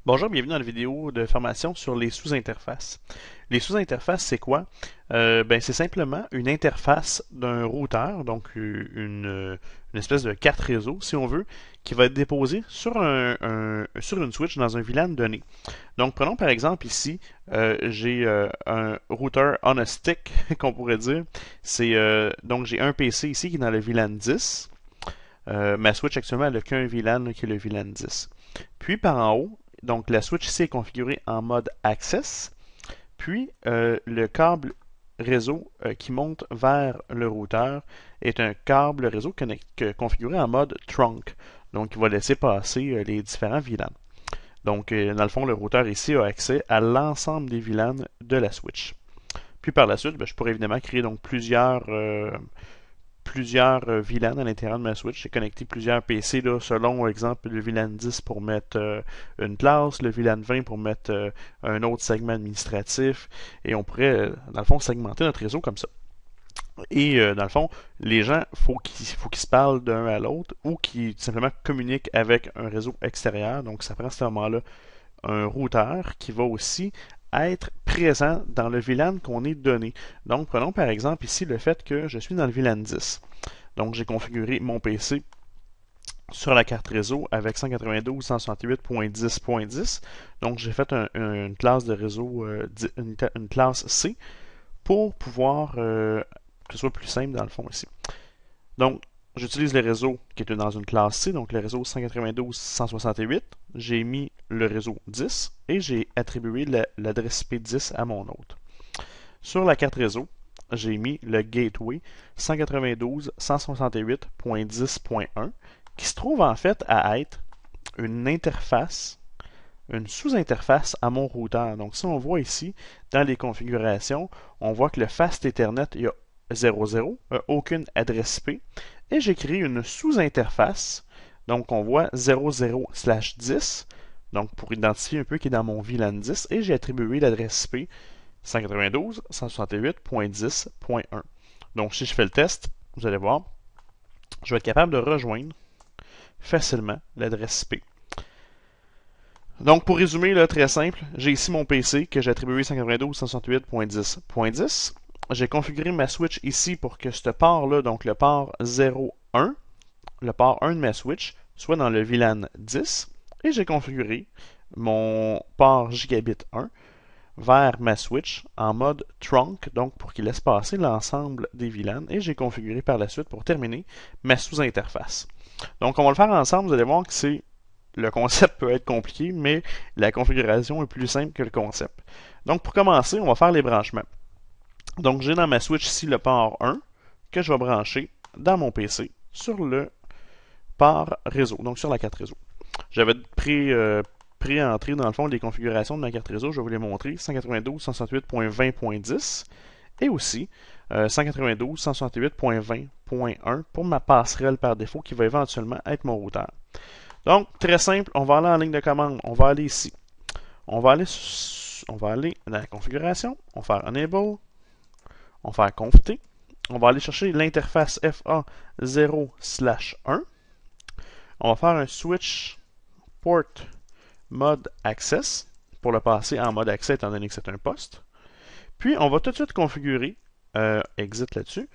Bonjour, bienvenue dans la vidéo de formation sur les sous-interfaces. Les sous-interfaces, c'est quoi? C'est simplement une interface d'un routeur, donc une espèce de carte réseau, si on veut, qui va être déposée sur sur une switch dans un VLAN donné. Donc, prenons par exemple ici, j'ai un routeur on a stick, qu'on pourrait dire. Donc, j'ai un PC ici qui est dans le VLAN 10. Ma switch actuellement, elle n'a qu'un VLAN qui est le VLAN 10. Puis par en haut, donc la switch ici est configurée en mode Access. Puis le câble réseau qui monte vers le routeur est un câble réseau configuré en mode Trunk. Donc il va laisser passer les différents VLAN. Donc dans le fond, le routeur ici a accès à l'ensemble des VLAN de la switch. Puis par la suite, je pourrais évidemment créer donc plusieurs VLAN à l'intérieur de ma Switch. J'ai connecté plusieurs PC là, selon, exemple, le VLAN 10 pour mettre une classe, le VLAN 20 pour mettre un autre segment administratif, et on pourrait, dans le fond, segmenter notre réseau comme ça. Et dans le fond, les gens, faut qu'ils se parlent d'un à l'autre ou qu'ils simplement communiquent avec un réseau extérieur. Donc, ça prend à ce moment-là un routeur qui va aussi être présent dans le VLAN qu'on est donné. Donc, prenons par exemple ici le fait que je suis dans le VLAN 10. Donc, j'ai configuré mon PC sur la carte réseau avec 192.168.10.10. Donc, j'ai fait une classe de réseau, une classe C pour pouvoir que ce soit plus simple dans le fond ici. Donc, j'utilise le réseau qui est dans une classe C, donc le réseau 192.168. J'ai mis le réseau 10 et j'ai attribué l'adresse IP 10 à mon autre. Sur la carte réseau, j'ai mis le gateway 192.168.10.1 qui se trouve en fait à être une interface, une sous-interface à mon routeur. Donc si on voit ici, dans les configurations, on voit que le Fast Ethernet, il y a 00, aucune adresse IP, et j'ai créé une sous-interface, donc on voit 00/10, donc pour identifier un peu qui est dans mon VLAN 10, et j'ai attribué l'adresse IP 192.168.10.1. Donc si je fais le test, vous allez voir, je vais être capable de rejoindre facilement l'adresse IP. Donc pour résumer, là, très simple, j'ai ici mon PC que j'ai attribué 192.168.10.10. J'ai configuré ma switch ici pour que ce port-là, donc le port 0.1, le port 1 de ma switch, soit dans le VLAN 10. Et j'ai configuré mon port gigabit 1 vers ma switch en mode trunk, donc pour qu'il laisse passer l'ensemble des VLAN. Et j'ai configuré par la suite, pour terminer, ma sous-interface. Donc on va le faire ensemble, vous allez voir que le concept peut être compliqué, mais la configuration est plus simple que le concept. Donc pour commencer, on va faire les branchements. Donc j'ai dans ma switch ici le port 1 que je vais brancher dans mon PC sur le port réseau, donc sur la carte réseau. J'avais pré-entré dans le fond les configurations de ma carte réseau, je vais vous les montrer, 192.168.20.10 et aussi 192.168.20.1 pour ma passerelle par défaut qui va éventuellement être mon routeur. Donc, très simple, on va aller en ligne de commande, on va aller ici. On va aller dans la configuration, on va faire Enable, on va faire Conf-T, on va aller chercher l'interface FA0/1. On va faire un switch port mode access pour le passer en mode accès étant donné que c'est un poste. Puis on va tout de suite configurer, exit là-dessus,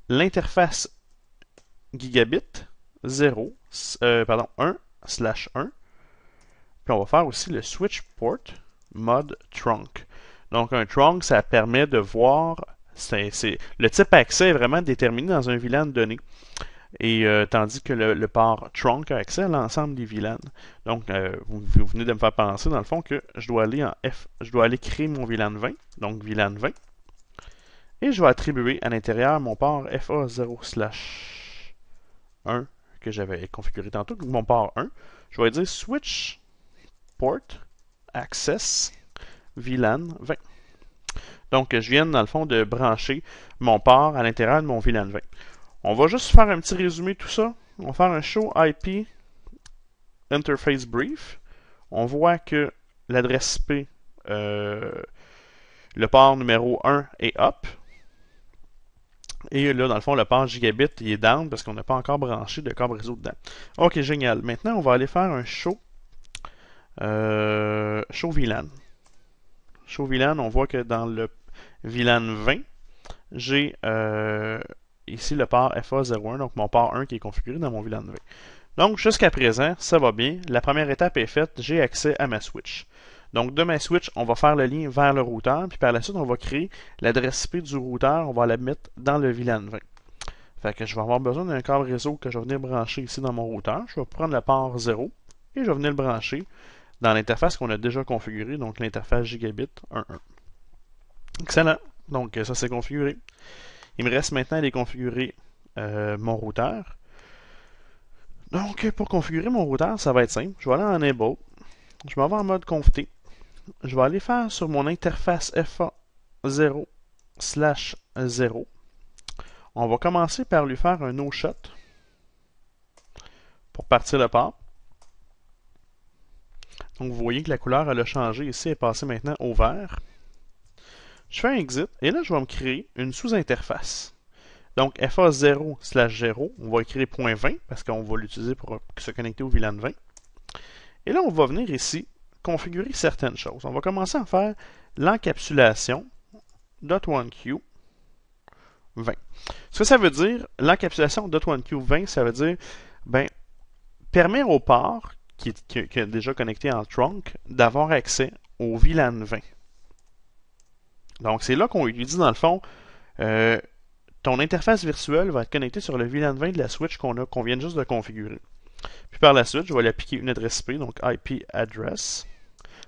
l'interface gigabit 1/1. Puis on va faire aussi le switch port mode trunk. Donc un trunk, ça permet de voir, le type accès est vraiment déterminé dans un VLAN donné. Et tandis que le port trunk a accès à l'ensemble des VLAN. Donc, vous venez de me faire penser, dans le fond, que je dois aller créer mon VLAN 20, donc VLAN 20, et je vais attribuer à l'intérieur mon port FA0/1 que j'avais configuré tantôt, donc mon port 1. Je vais dire switch port access VLAN 20. Donc, je viens, dans le fond, de brancher mon port à l'intérieur de mon VLAN 20. On va juste faire un petit résumé de tout ça. On va faire un show IP interface brief. On voit que l'adresse IP, le port numéro 1 est up. Et là, dans le fond, le port gigabit il est down parce qu'on n'a pas encore branché de câble réseau dedans. Ok, génial. Maintenant, on va aller faire un show Show VLAN. Show VLAN, on voit que dans le VLAN 20, j'ai ici le port FA01, donc mon port 1 qui est configuré dans mon VLAN 20. Donc jusqu'à présent, ça va bien. La première étape est faite, j'ai accès à ma switch. Donc de ma switch, on va faire le lien vers le routeur, puis par la suite, on va créer l'adresse IP du routeur, on va la mettre dans le VLAN 20. Fait que je vais avoir besoin d'un câble réseau que je vais venir brancher ici dans mon routeur. Je vais prendre le port 0 et je vais venir le brancher dans l'interface qu'on a déjà configurée, donc l'interface Gigabit 1.1. Excellent. Donc ça c'est configuré. Il me reste maintenant à aller configurer mon routeur. Donc pour configurer mon routeur, ça va être simple. Je vais aller en Enable. Je m'en vais en mode Conf-T. Je vais aller faire sur mon interface FA0/0. On va commencer par lui faire un no-shot pour partir le port. Donc vous voyez que la couleur elle a changé ici, elle est passée maintenant au vert. Je fais un exit et là je vais me créer une sous-interface. Donc FA0/0, on va écrire .20 parce qu'on va l'utiliser pour se connecter au VLAN 20. Et là on va venir ici configurer certaines choses. On va commencer à faire l'encapsulation .1Q 20. Ce que ça veut dire, l'encapsulation .1Q 20, ça veut dire, permet au port qui est déjà connecté en trunk d'avoir accès au VLAN 20. Donc c'est là qu'on lui dit dans le fond, ton interface virtuelle va être connectée sur le VLAN 20 de la switch qu'on vient juste de configurer. Puis par la suite, je vais lui appliquer une adresse IP, donc IP address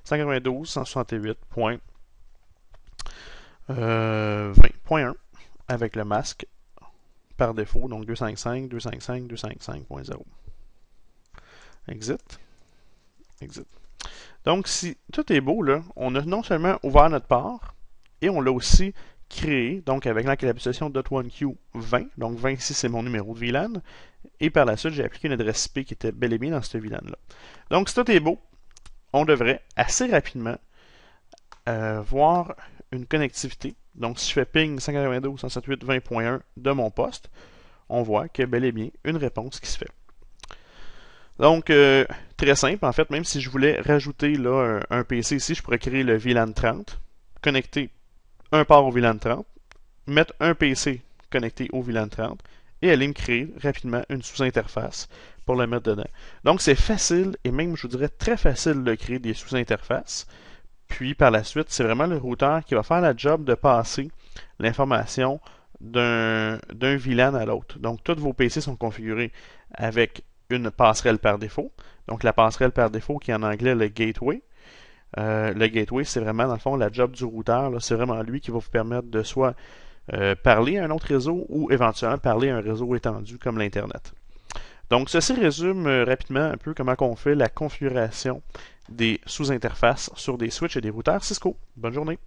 192.168.20.1 avec le masque par défaut, donc 255.255.255.0. Exit. Exit. Donc, si tout est beau, là, on a non seulement ouvert notre port, et on l'a aussi créé, donc avec l'encapsulation .1Q 20, donc 20 ici c'est mon numéro de VLAN, et par la suite j'ai appliqué une adresse IP qui était bel et bien dans ce VLAN-là. Donc, si tout est beau, on devrait assez rapidement voir une connectivité. Donc, si je fais ping 192.168.20.1 de mon poste, on voit qu'il y a bel et bien une réponse qui se fait. Donc, très simple, en fait, même si je voulais rajouter là, un PC ici, je pourrais créer le VLAN 30, connecter un port au VLAN 30, mettre un PC connecté au VLAN 30 et aller me créer rapidement une sous-interface pour le mettre dedans. Donc, c'est facile et même, je vous dirais, très facile de créer des sous-interfaces. Puis, par la suite, c'est vraiment le routeur qui va faire la job de passer l'information d'un VLAN à l'autre. Donc, tous vos PC sont configurés avec une passerelle par défaut. Donc, la passerelle par défaut qui est en anglais le gateway. Le gateway, c'est vraiment, dans le fond, la job du routeur. C'est vraiment lui qui va vous permettre de soit parler à un autre réseau ou éventuellement parler à un réseau étendu comme l'Internet. Donc, ceci résume rapidement un peu comment on fait la configuration des sous-interfaces sur des switches et des routeurs Cisco. Bonne journée!